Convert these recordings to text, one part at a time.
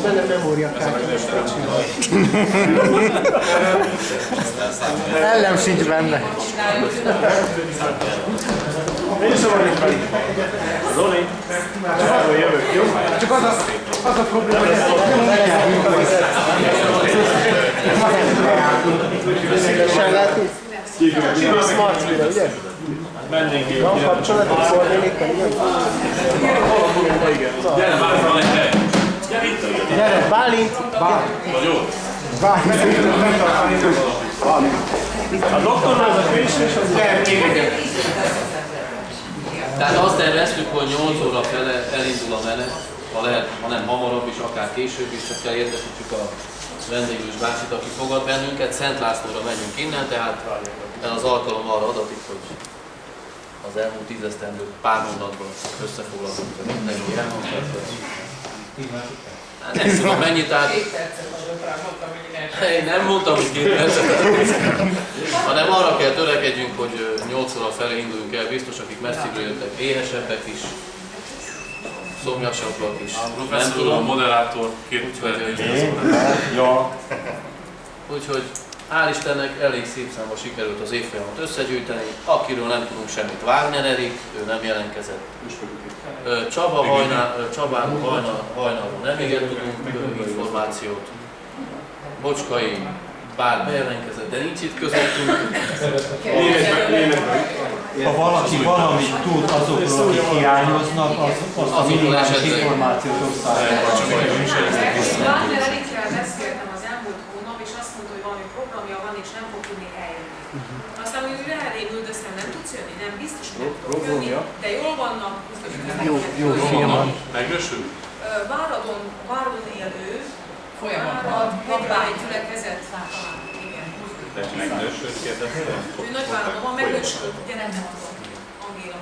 benne memóriakártya. Ellem sincs benne. Én sem vagyok fel. Zoli, erről jövök, jó? Csak az a probléma, hogy ezt nem mondják. Sem látni? Smart mire, ugye? Mennénk ki. Van kapcsolatot koordinékkal, igen? Gyere, Bálint, van egy hely. Gyere, Bálint! Vagy jó? Bálint! A doktornál az a késés, az Tehát azt terveztük, hogy 8 óra fele elindul a menet, ha lehet, hanem hamarabb is, akár később is, csak kell értesítsük a vendéglős bácsit, aki fogad bennünket. Szent Lászlóra megyünk innen, tehát az alkalom arra adatik, hogy az elmúlt 10 esztendőt pár mondatban összefoglalunk, hogy mindenki elmondhat. Nem tudom mennyit, tehát... Én nem mondtam, hogy 2 percet, hanem arra kell törekedjünk, hogy 8 óra felé induljunk el, biztos, akik messziről jöttek, éhesebbek is, szomjasabbak is. Nem tudom, a moderátor 2 Ja. Úgyhogy hál' Istennek elég szép számba sikerült az évfolyamot összegyűjteni. Akiről nem tudunk semmit, Wagner Erik, ő nem jelentkezett. Csabáról hajnalról nem igen tudunk információt. Bocskai bár bejelentkezett, de nincs itt közöttünk. Ha valaki valamit tud azokról, akik hiányoznak, az a minimális információt osztálják. Wagner Erikkel beszéltem az elmúlt hónap, és azt mondta, hogy valami programja van, és nem fog tudni eljönni. Aztán, hogy ő elég üldöztem, nem tudsz jönni? Nem, biztos, hogy nem tudok jönni, de jól vannak, biztos, hogy Jó film van. Megnősül? Váron élő, Várad, hegybány gyülekezet. Igen. Megnősült, kérdeztem? Ő Nagyváradon van, megnősült, gyerek nem adom. Angéla.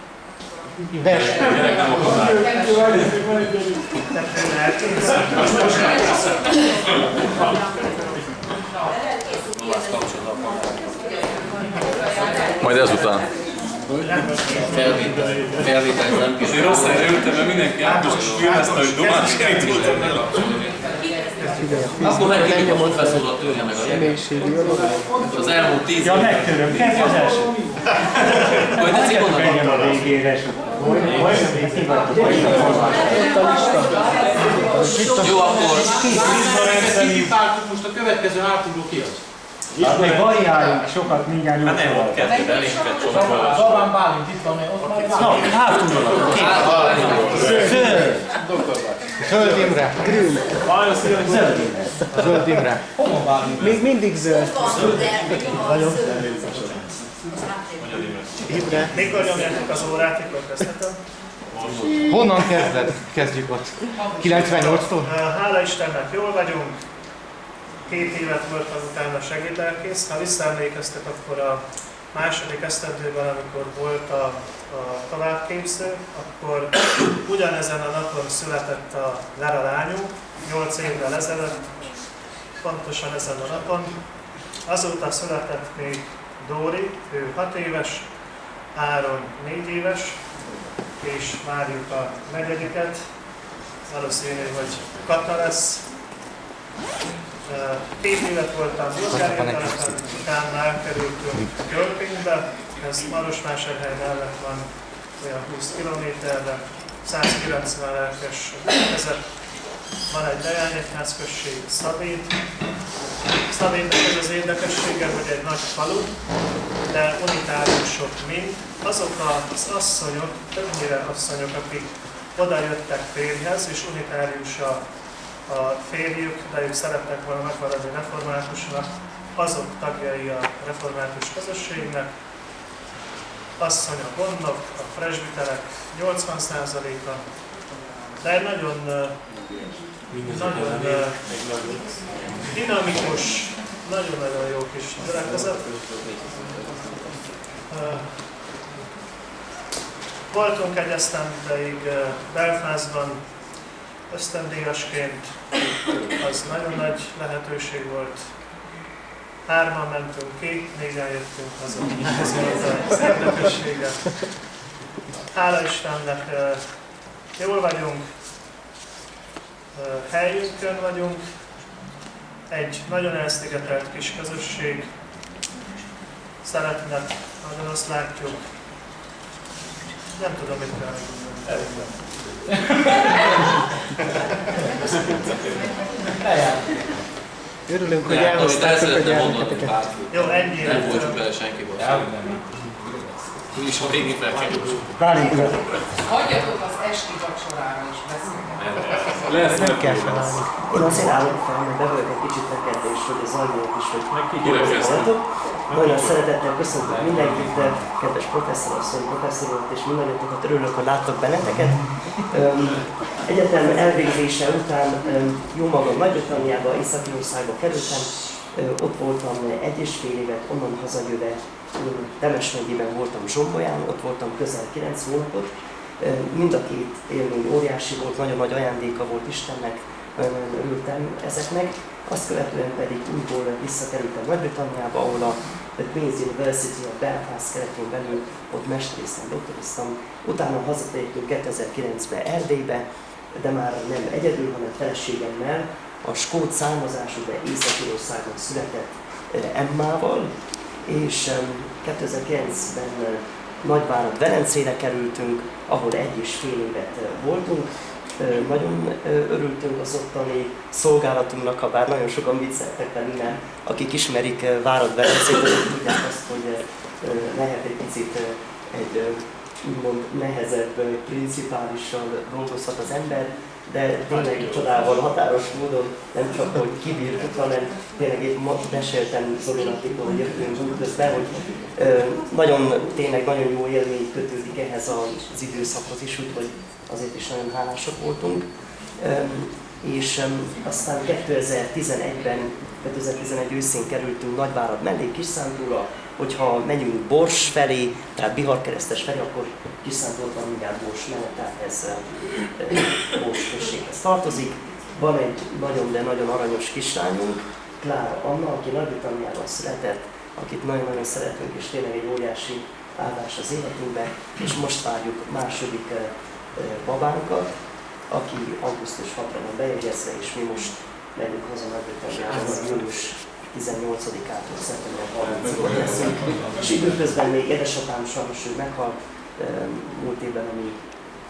Gyerek nem Majd ezután. Felvétel nem kis. Én rossz helyre ültem, mert mindenki Ágostos filmezte, hogy Dománcskáit tudtam meg. Akkor megkérjük a professzorot, törje meg a Személyiségi adat. az elmúlt 10 Ja, évben. megtöröm, kezdj az első. Majd tetszik Menjen onnan? a végére, és Jó, akkor Most a következő hátulról ki az? hát még variáljunk sokat, mindjárt nyújt. Nem, ott kettőd, elénket csomagolás. Zabán Bálint itt van, ott már Bálint. Na, hátulról. Zöld. Zöld Imre. Grün. Zöld. Zöld Imre. Hova Bálint? Még mindig zöld. Nagyon. Imre. Mikor nyomjátok az órát, mikor kezdhetem? Honnan kezdjük ott? 98-tól? Hála Istennek, jól vagyunk. 2 évet voltam utána segédlelkész. Ha visszaemlékeztek, akkor a második esztendőben, amikor volt a továbbképző, akkor ugyanezen a napon született a Lara lányunk, 8 évvel ezelőtt, pontosan ezen a napon. Azóta született még Dóri, ő 6 éves, Áron 4 éves, és várjuk a 4-et. Valószínű, hogy Kata lesz. 2 évet voltam Bulgáriában, utána elkerültünk Körpingbe, ez Marosvásárhely mellett van olyan 20 kilométerre, 190 lelkes gyülekezet. Van egy leányegyházközség, Szabéd. Szabédnek ez az érdekessége, hogy egy nagy falu, de unitáriusok mind. Azok az asszonyok, többnyire asszonyok, akik oda jöttek férjhez, és unitárius a férjük, de ők szerettek volna megmaradni reformátusnak, azok tagjai a református közösségnek. Asszonyok, gondok, a presbiterek 80%-a, de egy nagyon dinamikus, nagyon-nagyon jó kis gyülekezet. Voltunk egy esztendeig Belfastban ösztöndíjasként, az nagyon nagy lehetőség volt. 3-an mentünk ki, 4-en jöttünk haza. Ez volt az érdekessége. Hála Istennek, jól vagyunk. helyünkön vagyunk, egy nagyon elszigetelt kis közösség, szeretnek, nagyon azt látjuk. Nem tudom, mit kell Örülünk, hogy Amit el elhoztátok a szeretném mondani, gyermeketeket. bárki. Jó, ennyi. Nem voltunk bele senkiból. Úgyis a végén felkerülünk. Várjunk rá. Hagyjatok az esti vacsorára is beszélni. Nem kell felállni. Én azért állok fel, hogy bevölök egy kicsit neked, és hogy az anyók is, hogy megkívánok. Nagyon szeretettel köszöntök mindenkit, kedves professzorasszony, professzorok, és mindannyiatokat örülök, hogy láttak benneteket. Egyetem elvégzése után jó magam Nagy-Britanniába, Észak-Írországba kerültem. Ott voltam 1,5 évet, onnan hazajöve Temesmegyében voltam Zsombolyán, ott voltam közel 9 hónapot. Mind a két élmény óriási volt, nagyon nagy ajándéka volt Istennek, nagyon örültem ezeknek. Azt követően pedig újból visszakerültem Nagy-Britanniába, ahol a Queen's University, a Belfast keretén belül ott mesterészen doktoriztam. Utána hazatértünk 2009-ben Erdélybe, de már nem egyedül, hanem feleségemmel, a skót származású, de Észak-Írországban született Emmával, és 2009-ben Nagyvárad Velencére kerültünk, ahol 1,5 évet voltunk. Nagyon örültünk az ottani szolgálatunknak, ha bár nagyon sokan vicceltek velünk, akik ismerik Várad Velencét, azok tudják azt, hogy lehet egy picit egy úgymond nehezebb principálissal dolgozhat az ember, de tényleg csodával, határos módon nem csak, hogy kibírtuk, hanem tényleg épp meséltem Zolinak, hogy jöttünk útközben, hogy tényleg nagyon jó élmény kötődik ehhez az időszakhoz is, úgyhogy azért is nagyon hálásak voltunk. És aztán 2011 őszén kerültünk Nagyvárad mellé, Kisszántúra, hogyha megyünk Bors felé, tehát Bihar-Keresztes felé, akkor Kisszántúrban mindjárt Bors mellett, tehát ez Bors községhez tartozik. Van egy nagyon, de nagyon aranyos kislányunk, Klára Anna, aki Nagy-Britanniában született, akit nagyon-nagyon szeretünk, és tényleg egy óriási áldás az életünkben, és most várjuk második babánkat, aki augusztus 6-ra van bejegyezve, és mi most megyünk haza Nagy-Britanniában, július 18-ától szeptember 30-ig leszünk. És időközben még édesapám sajnos ő meghalt múlt évben, ami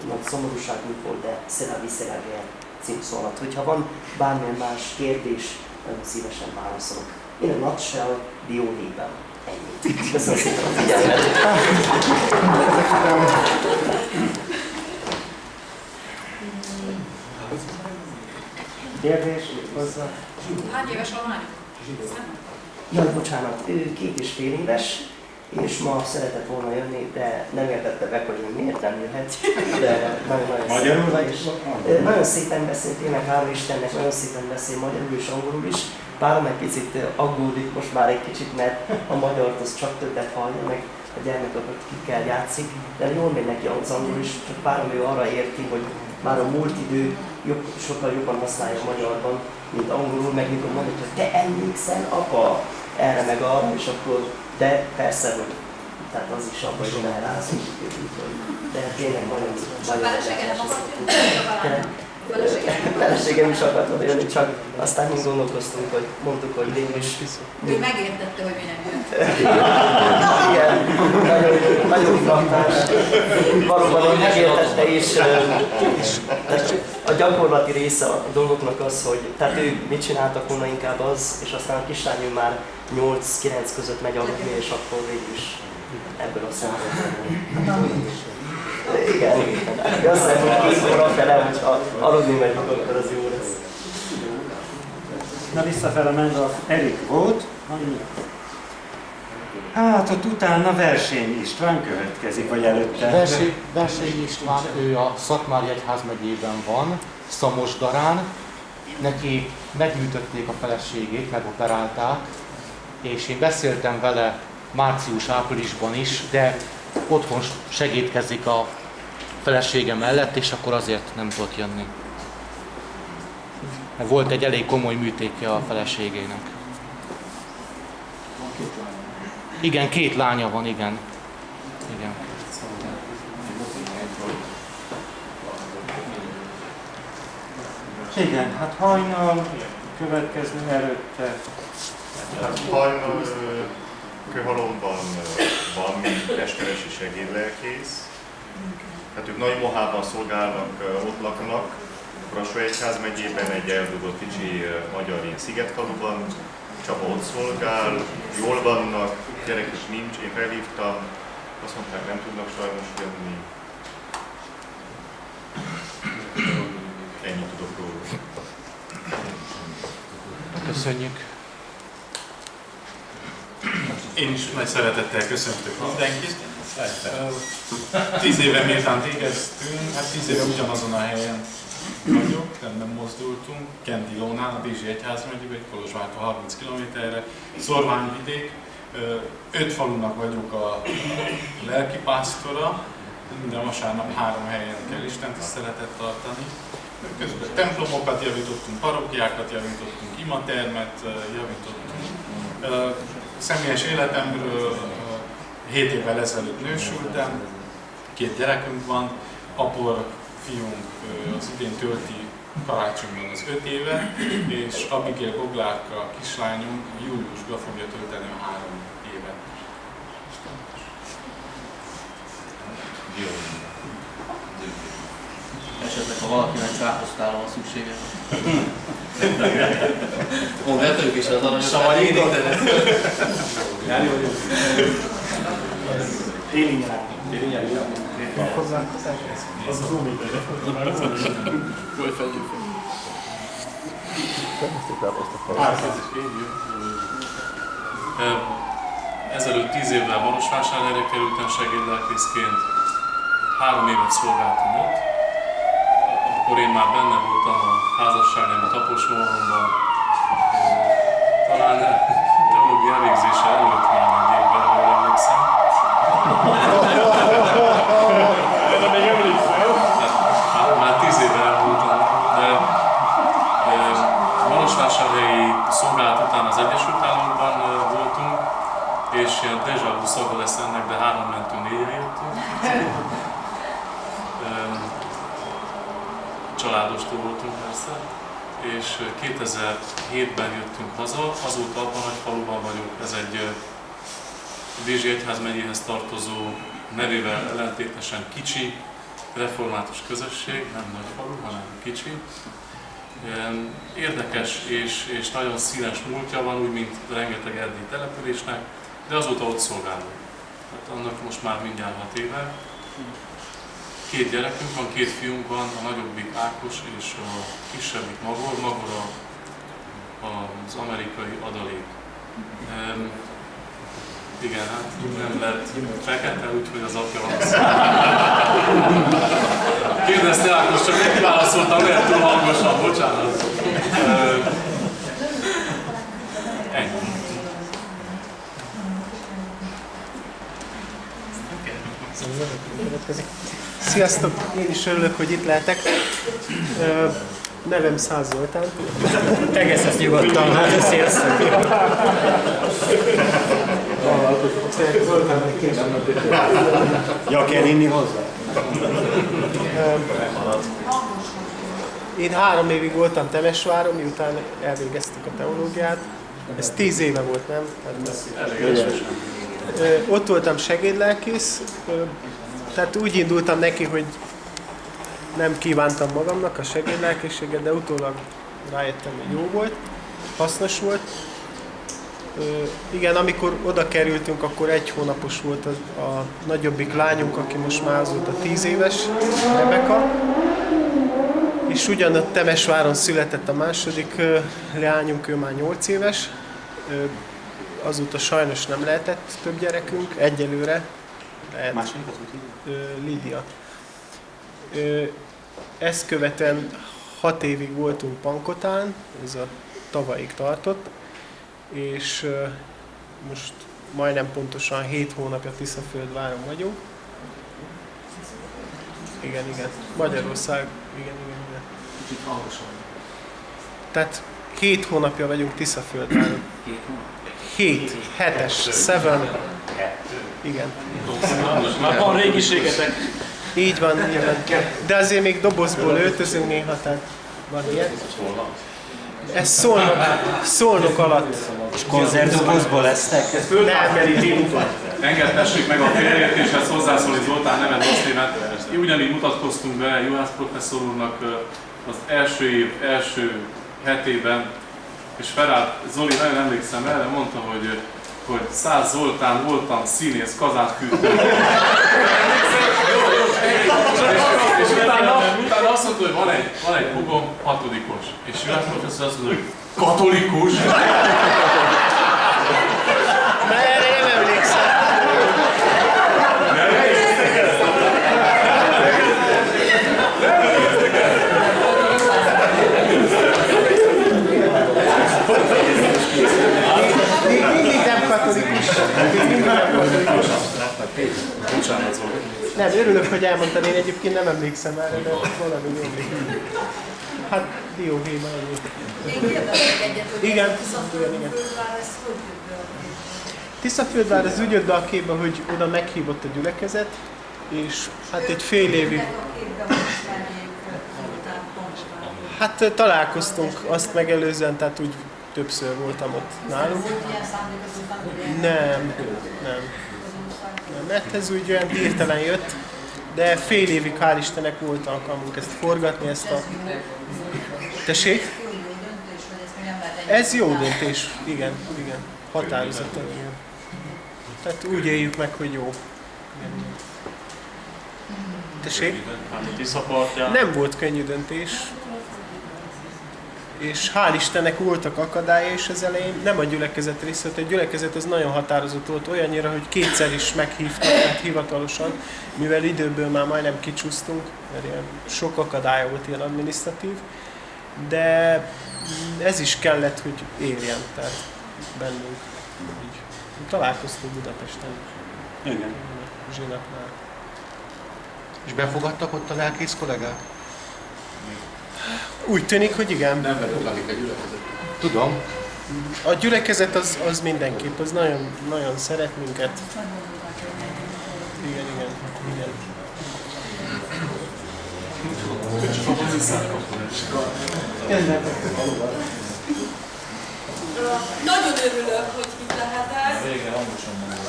nagy szomorúságunk volt, de Szilárd Visszagáger címszó alatt. Hogyha van bármilyen más kérdés, nagyon szívesen válaszolok. In a nutshell, dióhéjban. Ennyi. Köszönöm szépen a figyelmet! Kérdés hozzá. Hány éves a lány? Jaj, bocsánat, ő 2,5 éves, és ma szeretett volna jönni, de nem értette meg, hogy miért nem jöhet. De nagyon-nagyon szépen, nagyon szépen beszél, tényleg hála Istennek, nagyon szépen beszél magyarul és angolul is. Párom egy picit aggódik most már egy kicsit, mert a magyart az csak többet hallja, meg a gyermekeket kikkel játszik, de jól megy neki az angol is, csak párom ő arra érti, hogy már a múlt idő sokkal jobban használja magyarban, mint angolul, meg mikor mondjuk, hogy te emlékszel, apa, erre meg arra, és akkor, de persze, hogy tehát az is abban, hogy belerázunk, de tényleg nagyon feleségem is akart oda jönni, csak aztán mi gondolkoztunk, hogy mondtuk, hogy végül is... Ő megértette, hogy mi nem jött. Igen, nagyon fraktás. Valóban ő megértette, és a gyakorlati része a dolgoknak az, hogy tehát ő mit csináltak volna inkább az, és aztán a kislányunk már 8-9 között megy aludni, és akkor végül is ebből a szempontból. Igen, azt hiszem, hogy 2 óra fele, hogyha aludni megyünk, akkor az jó lesz. Na visszafele menve Erik volt, hát ott utána Versényi István következik, vagy előtte. Versényi István, ő a Szatmári Egyházmegyében van, Szamosdarán. Neki megműtötték a feleségét, megoperálták, és én beszéltem vele március-áprilisban is, de otthon segítkezik a felesége mellett, és akkor azért nem tudott jönni. Volt egy elég komoly műtétje a feleségének. Igen, 2 lánya van, igen. Igen. Igen, hát hajnal, következő előtte. Hajnal Kőhalomban van testkeresi segédlelkész. Hát ők Nagy Mohában szolgálnak, ott laknak. Brassó-Egyház megyében egy eldugott kicsi magyar ilyen szigetfaluban. Csaba ott szolgál, jól vannak, gyerek is nincs, én felhívtam, azt mondták, nem tudnak sajnos jönni. Ennyit tudok róla. Köszönjük. Én is nagy szeretettel köszöntök mindenkit. 10 éve miután végeztünk, hát 10 éve ugyanazon a helyen vagyok, nem mozdultunk, Kent-Ilónál, a Dézsi Egyházmegyében, Kolozsvártól 30 km-re, Szorványvidék. 5 falunak vagyok a lelkipásztora, minden vasárnap 3 helyen kell istentiszteletet tartani. Közben templomokat javítottunk, parókiákat javítottunk, imatermet javítottunk. Személyes életemről 7 évvel ezelőtt nősültem, 2 gyerekünk van, Apor fiunk az idén tölti karácsonyban az 5 éve, és Abigail Boglárka kislányunk júliusban fogja tölteni a 3 évet. Esetleg, ha valakinek káposztára van szüksége. Mondd is az aranyos elégítene. Téli nyár. Az az óméter. Hogy fejjük Ezelőtt 10 évvel Marosvásárhelyre kerültem segédlelkészként, 3 évet szolgáltam ott. Akkor én már benne voltam a házasságnemű taposmóhonban. Talán teológiai elvégzése előtt már egy évvel, ha jól emlékszem. Erre még emlékszel? Már 10 éve elvoltam, de Marosvásárhelyi szolgálat után az Egyesült Államokban voltunk, és ilyen déjà vu szaga lesz ennek, de 3 mentő 4-re jöttünk. Családostól voltunk persze, és 2007-ben jöttünk haza, azóta abban nagy faluban vagyok, ez egy Dézsi Egyházmegyéhez tartozó, nevével ellentétesen kicsi, református közösség, nem nagy falu, hanem kicsi. Érdekes és nagyon színes múltja van, úgy, mint rengeteg erdélyi településnek, de azóta ott szolgálunk. Hát annak most már mindjárt 6 éve. 2 gyerekünk van, 2 fiunk van, a nagyobbik Ákos és a kisebbik Magor. Magor az amerikai adalék. Igen, hát nem lett fekete, úgyhogy az apja van. Kérdezte Ákos, csak neki válaszoltam, lehet túl hangosan, bocsánat. Ennyi. Sziasztok! Én is örülök, hogy itt lehetek. Nevem Száz Zoltán. Egész ezt nyugodtan, hát sziasztok! Ja, kell inni hozzá? Én 3 évig voltam Temesváron, miután elvégeztük a teológiát. Ez 10 éve volt, nem? Ott voltam segédlelkész, tehát úgy indultam neki, hogy nem kívántam magamnak a segédlelkészséget, de utólag rájöttem, hogy jó volt, hasznos volt. Igen, amikor oda kerültünk, akkor 1 hónapos volt a nagyobbik lányunk, aki most már azóta 10 éves, Rebeka. És ugyanott Temesváron született a második leányunk, ő már 8 éves. Azóta sajnos nem lehetett több gyerekünk, egyelőre. Lehet. Második az úgy Lídia. Ezt követően 6 évig voltunk Pankotán, ez a tavalyig tartott, és most majdnem pontosan 7 hónapja Tiszaföldváron vagyunk. Igen. Magyarország, igen. Kicsit hangosan. Tehát 7 hónapja vagyunk Tiszaföldváron. 7, 7-es, 7. Igen. Már van régiségetek. Így van. De azért még dobozból öltözünk néha, tehát Van ilyen? Ez Szolnok alatt. És konzervdokozból lesztek? Ez földmárkeri témufat. Engedtessék meg a félreértéshez hozzászólni Zoltán nevet rossz német. Ugyanígy mutatkoztunk be Juhász professzor úrnak az első év, első hetében, és felállt, Zoli, nagyon emlékszem erre, mondta, hogy 100 Zoltán voltam, színész, kazát fűttem. És utána azt mondta, hogy van egy húgom, 6-os. És Juhász professzor azt mondta, hogy katolikus. Na erre nem emlékszem. Még mindig nem katolikus. Bocsánat, Zoli. Nem, örülök, hogy mondtad, én egyébként nem emlékszem erre, de valami mindig. Hát, dióhéjban ennyi. Én kérdezek egyet, hogy igen. Tiszaföldvár, ez hogy jött be a képbe? Tiszaföldvár az úgy jött be a képbe, hogy oda meghívott a gyülekezet, és hát egy fél évig... Hát találkoztunk azt megelőzően, tehát úgy többször voltam ott nálunk. Nem. Mert ez úgy olyan hirtelen jött, de fél évig hál' Istennek volt alkalmunk ezt forgatni, ezt a... Tessék? Ez jó döntés, igen. Határozottan, igen. Tehát úgy éljük meg, hogy jó. Igen. Tessék? Nem volt könnyű döntés. És hál' Istennek voltak akadályai is az elején, nem a gyülekezet részét, a gyülekezet az nagyon határozott volt, olyannyira, hogy kétszer is meghívtak, tehát hivatalosan, mivel időből már majdnem kicsúsztunk, mert ilyen sok akadálya volt ilyen adminisztratív, de ez is kellett, hogy érjen, tehát bennünk. Így. Találkoztunk Budapesten. Igen. Zsinatnál. És befogadtak ott a lelkész kollégák? Úgy tűnik, hogy igen. Nem befogadik a gyülekezet. Tudom. A gyülekezet az mindenképp, az nagyon, nagyon szeret minket. Igen. Nagyon örülök, hogy itt lehetek. Végre hangosan mondom.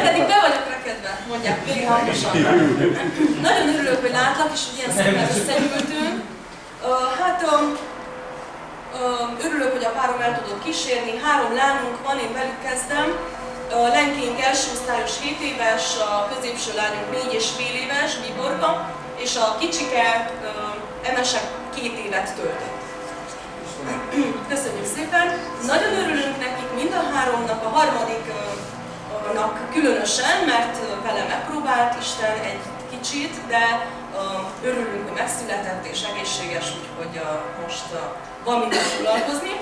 Pedig be vagyok rekedve, mondják végig hangosan. Nagyon örülök, hogy látlak, és hogy ilyen szépen összegyűltünk. Örülök, hogy a párom el tudott kísérni. 3 lányunk van, én velük kezdem. A lenkénk első osztályos 7 éves, a középső lányunk 4,5 éves, Biborka, és a kicsike Emesek 2 évet töltött. Köszönjük szépen! Nagyon örülünk nekik, mind a 3-nak, a harmadiknak különösen, mert vele megpróbált Isten egy kicsit, de örülünk, hogy megszületett és egészséges, úgyhogy most van minden foglalkozni.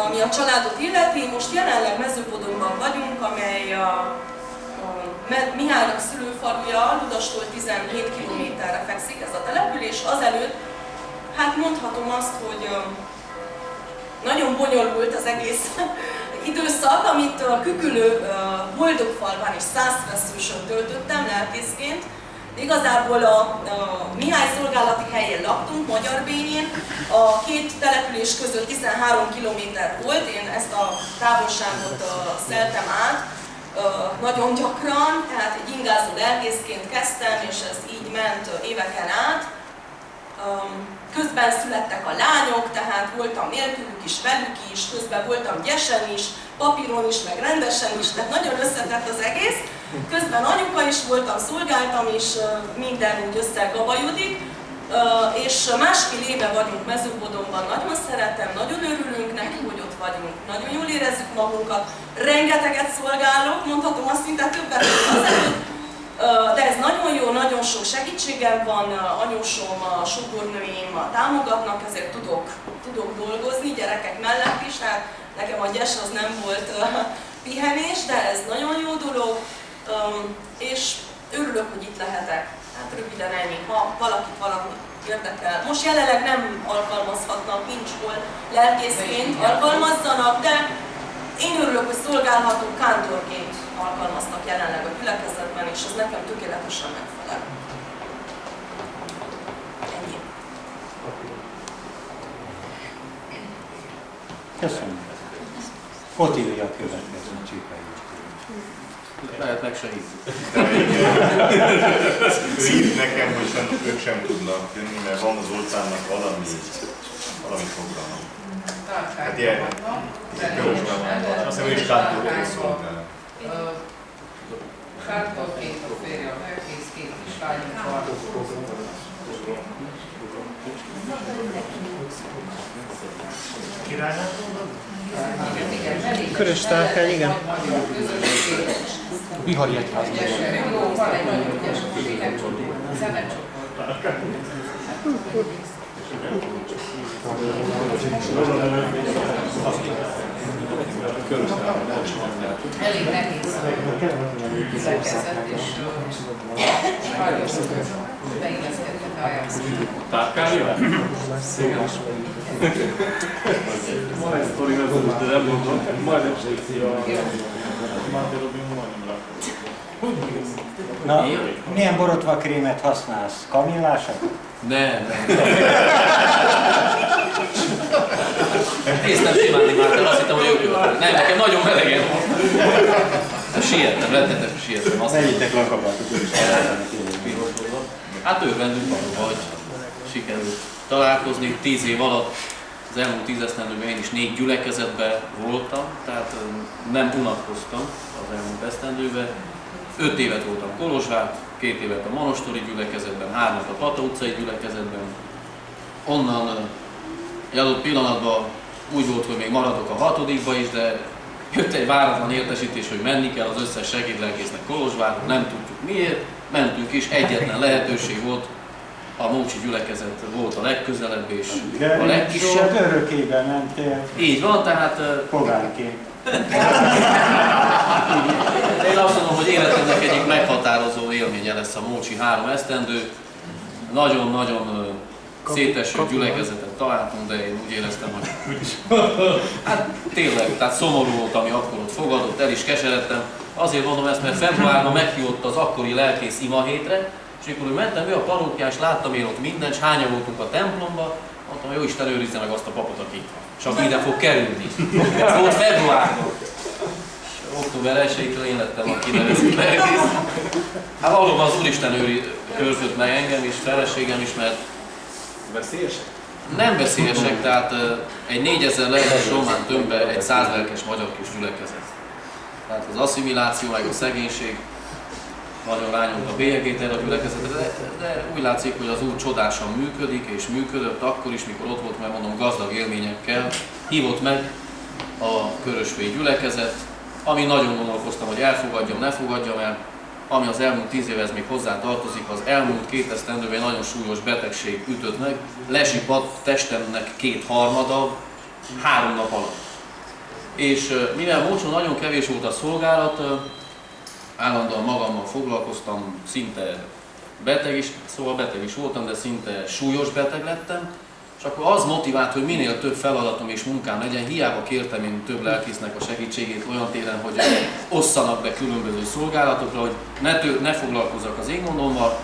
Ami a családot illeti, most jelenleg Mezőpodomban vagyunk, amely a Mihálynak szülőfaluja, Ludastól 17 km-re fekszik ez a település. Azelőtt, hát mondhatom azt, hogy nagyon bonyolult az egész időszak, amit a Kükülő Boldogfalván és Szászfesszősön töltöttem lelkészként. Igazából a Mihály szolgálati helyén laktunk, Magyarbényén. A 2 település között 13 km volt, én ezt a távolságot szeltem át nagyon gyakran, tehát egy ingázó lelkészként kezdtem, és ez így ment éveken át. Közben születtek a lányok, tehát voltam nélkülük is, velük is, közben voltam gyesen is, papíron is, meg rendesen is, tehát nagyon összetett az egész. Közben anyuka is voltam, szolgáltam is, minden úgy összegabajodik. És 1,5 éve vagyunk Mezőpodomban, nagyon szeretem, nagyon örülünk neki, hogy ott vagyunk, nagyon jól érezzük magunkat, rengeteget szolgálok, mondhatom azt szinte többet, mint azelőtt. De ez nagyon jó, nagyon sok segítségem van, anyósom, a sógornőim támogatnak, ezért tudok dolgozni gyerekek mellett is, tehát nekem a gyes az nem volt pihenés, de ez nagyon jó dolog, és örülök, hogy itt lehetek. Hát röviden ennyi, ha valakit valami érdekel. Most jelenleg nem alkalmazhatnak, nincs hol lelkészként alkalmazzanak, de én örülök, hogy szolgálhatok, kántorként alkalmaznak jelenleg a gyülekezetben, és ez nekem tökéletesen megfelel. Ennyi. Köszönöm. Otília következő Csípai. Lehet meg se hív. Ő írt nekem, hogy ők sem tudnak jönni, mert van az Olcánnak valami program. Hát ilyen körösben van. Azt hiszem, ő is kántorként szolgál. Kántorként a férje, a megkész, két kislányunk van. Királynál? Körös tárkány, igen. Bihari egyházban. Jó, van egy nagyon ügyes zenecsoport. Elég nehéz szerkezet, és sajnos beilleszkedni a pályázatot. Tárkálja? Van egy sztori vezetős, de nem mondom, majdnem segíti a Máté Robin, majdnem rá. Na, milyen borotvakrémet használsz? Kamillásat? Nem. Néztem simán imádtam, azt hittem, hogy ők jövök. Nem, nekem nagyon melegen van. Siettem, rettetek, siettem. Vegyétek lakabátot, ő is hát örvendünk valóban, hogy sikerült találkozni. 10 év alatt, az elmúlt 10 esztendőben én is 4 gyülekezetben voltam, tehát nem unatkoztam az elmúlt esztendőben. 5 évet voltam Kolozsvár, 2 évet a Monostori gyülekezetben, 3-at a Pata utcai gyülekezetben. Onnan egy adott pillanatban úgy volt, hogy még maradok a 6-ba is, de jött egy váratlan értesítés, hogy menni kell az összes segédlelkésznek Kolozsvárra, nem tudjuk miért, mentünk is, egyetlen lehetőség volt, a Mócsi gyülekezet volt a legközelebb és a legkisebb. De örökében mentél. Így van, tehát... Polgárként. Én azt mondom, hogy életemnek egyik meghatározó élménye lesz a Mócsi 3 esztendő. Nagyon-nagyon széteső gyülekezetet találtunk, de én úgy éreztem, hogy hát tényleg, tehát szomorú volt, ami akkor ott fogadott, el is keseredtem. Azért mondom ezt, mert februárban meghívott az akkori lelkész imahétre, és mikor mentem ő a parókián, és láttam én ott mindent, és hányan voltunk a templomba, mondtam, hogy jó Isten őrizze meg azt a papot, aki itt van, és aki ide fog kerülni. Ez volt februárban. Október 1-től én lettem a kinevezett lelkész. Hát valóban az Úristen őrzött meg engem is, feleségem is, mert veszélyesek? Nem veszélyesek, tehát egy 4000 lelkes román tömbbe egy 100 lelkes magyar kis gyülekezet. Tehát az asszimiláció, meg a szegénység nagyon rányomta a bélyegét erre a gyülekezetre, de úgy látszik, hogy az Úr csodásan működik, és működött akkor is, mikor ott volt, mert mondom, gazdag élményekkel. Hívott meg a körösvény gyülekezet, ami nagyon gondolkoztam, hogy elfogadjam, ne fogadjam el, ami az elmúlt 10 évhez még hozzá tartozik, az elmúlt 2 esztendőben egy nagyon súlyos betegség ütött meg, lesipadt testemnek 2/3 3 nap alatt. És mivel Mócson nagyon kevés volt a szolgálat, állandóan magammal foglalkoztam, szinte beteg is voltam, de szinte súlyos beteg lettem, és akkor az motivált, hogy minél több feladatom és munkám legyen, hiába kértem én több lelkésznek a segítségét olyan téren, hogy osszanak be különböző szolgálatokra, hogy ne foglalkozzak az égmondommal.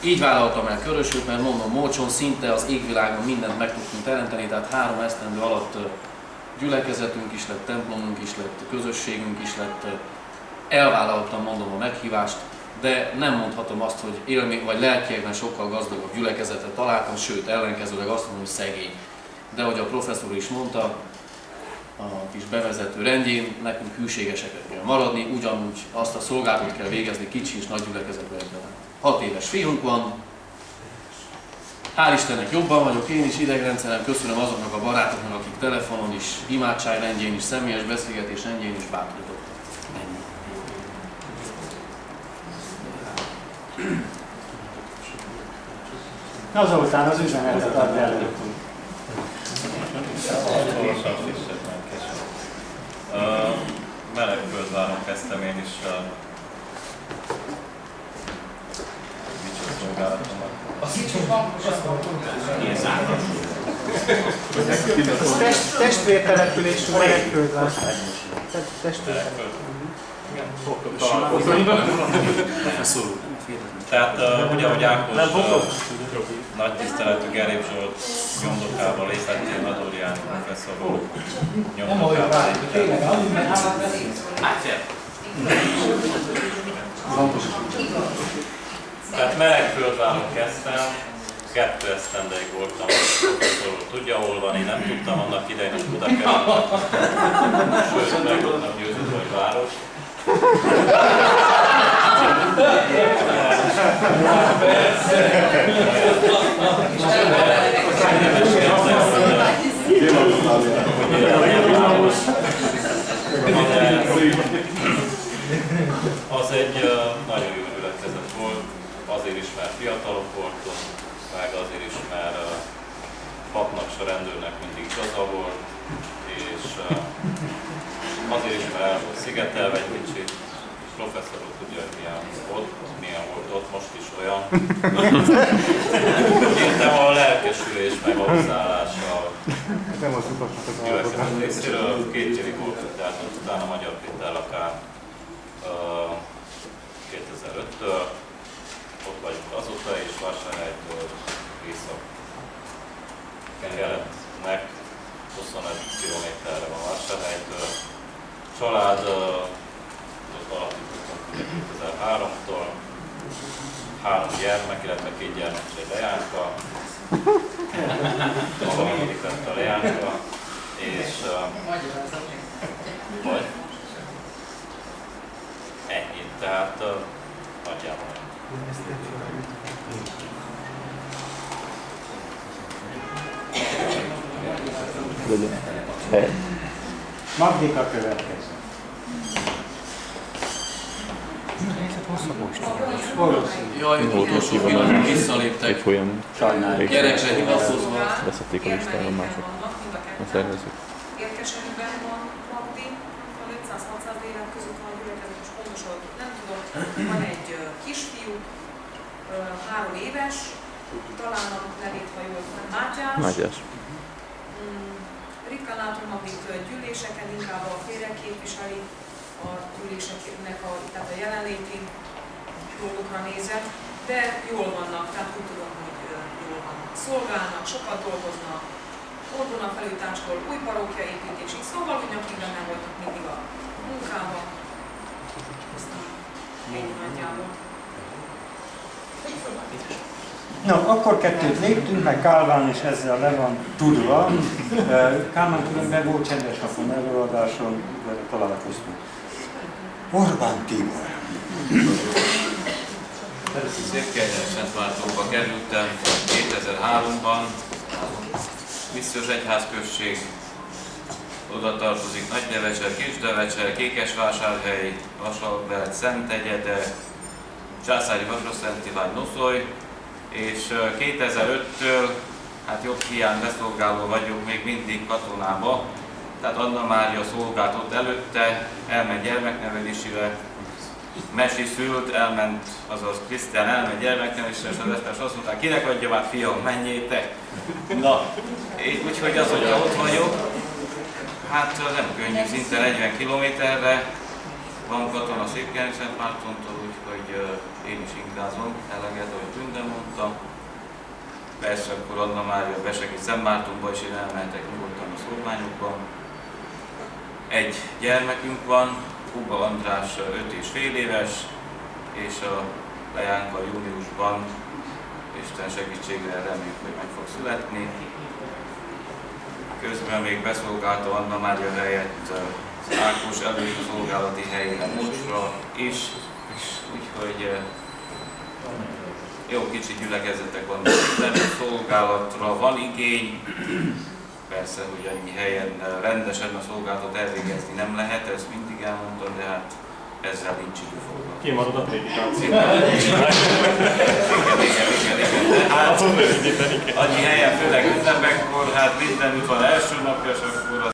Így vállaltam el Körösöt, mert mondom, Mócson szinte az égvilágon mindent meg tudtunk teremteni, tehát 3 esztendő alatt gyülekezetünk is lett, templomunk is lett, közösségünk is lett. Elvállaltam, mondom, a meghívást, de nem mondhatom azt, hogy élmény vagy lelkiekben sokkal gazdagabb gyülekezetet találtam, sőt, ellenkezőleg azt mondom, hogy szegény. De ahogy a professzor is mondta, a kis bevezető rendjén, nekünk hűségeseket kell maradni, ugyanúgy azt a szolgálatot kell végezni kicsi és nagy gyülekezetben egyaránt. 6 éves fiunk van, hál' Istennek jobban vagyok, én is idegrendszerem, köszönöm azoknak a barátoknak, akik telefonon is, imádság rendjén is, személyes beszélgetés rendjén is bátorítottak. Azután az üzenetet add elő. Melegföldváron kezdtem én is micsoda szolgálatomat. Testvértelepülésű Melegföldvár. Testvértelepülés. Professzor úr. Tehát ugye, ahogy Ákos Nagy tiszteletű Gerép Zsolt nyomdokába lépett, én Adorján professzor úr nyomdokába lépett. Tehát Melegföldváron kezdtem, 2 esztendeig voltam, professzor úr tudja, hol van, én nem tudtam, annak idején a Budakerülben, sőt, meg voltam győződve, hogy város. Az egy nagyon jó gyülekezet volt, azért is, mert fiatalok voltunk, meg azért is, mert papnak se rendőrnek mindig igaza volt, és azért is, mert el volt szigetelve egy kicsit, és professzor úr tudja, hogy milyen volt ott, most is olyan. Értem a lelkesülés, meg a hozzáállás a gyülekezet részéről. 2 évig volt, tehát utána Magyar Péter lakán 2005-től, ott vagyunk azóta, és Vásárhelytől észak-keletnek 25 km-re van Vásárhelytől. Családot alapítottunk 2003-tól, 3 gyermek, illetve 2 gyermek és egy leányka. A harmadik lett a leányka, és vagy ennyi, tehát nagyjából ennyi. Magdika következő. Jaj, utolsó pillanatban visszaléptek. Gyerekre hivatkozva. Veszették a listára mások. A szervezők. Érkesenükben van Magdi, a 500-600 élet között van a gyülekezet, és pontosan nem tudom, van egy kisfiú, 3 éves, talán a nevét, ha jól van, Mátyás. Ritkán látom, akik gyűléseken inkább a férje képviseli a gyűléseknek tehát a jelenléti dolgokra nézve, de jól vannak, tehát úgy tudom, hogy jól vannak. Szolgálnak, sokat dolgoznak, orgona felújítástól, új parókja építésig, szóval úgy nyakig benne voltak mindig a munkában. Aztán így nagyjából. Na, akkor 2-t léptünk, meg Kálmán is ezzel le van tudva. Kálmán különben volt csendes napon előadáson, vele találkoztunk. Orbán Tibor. Székelyhely-Szentváltóba kerültem 2003-ban, Missziós Egyházközség, oda tartozik Nagydevecser, Kisdevecser, Kékesvásárhely, Vasalbert, Szentegyede, Császári Vasra-Szentivágy, Noszoly, és 2005-től, hát jobb hiány beszolgáló vagyok még mindig katonába, tehát Anna Mária szolgált ott előtte, elment gyermeknevelésére, Mesi szült, elment, azaz Krisztián elment gyermeknevelésre, és az esztes azt mondták, kinek adjam át, fiam, menjétek! Na, úgyhogy azóta ott vagyok, hát nem könnyű, szinte 40 kilométerre van katona Székelyhely-Szentmártontól, úgyhogy én is inkázom eleget, ahogy Tünde mondta. Persze akkor Anna Mária besegít Szentmártonba, és én elmehetek nyugodtan a szolgálmányokban. Egy gyermekünk van, Kuba András 5,5 éves, és a leányka júniusban, Isten segítségére reméljük, hogy meg fog születni. Közben még beszolgálta Anna Mária helyett Ákos előző szolgálati helyére múltra is, úgyhogy jó kicsi gyülekezetek vannak, szolgálatra van igény. Persze, hogy annyi helyen rendesen a szolgálatot elvégezni nem lehet, ezt mindig elmondtam, de hát ezzel nincs idő foglalkozni. Kimarad a prédikáció. Igen. Hát, annyi helyen, főleg ünnepekkor, hát mindenütt van első napja, és akkor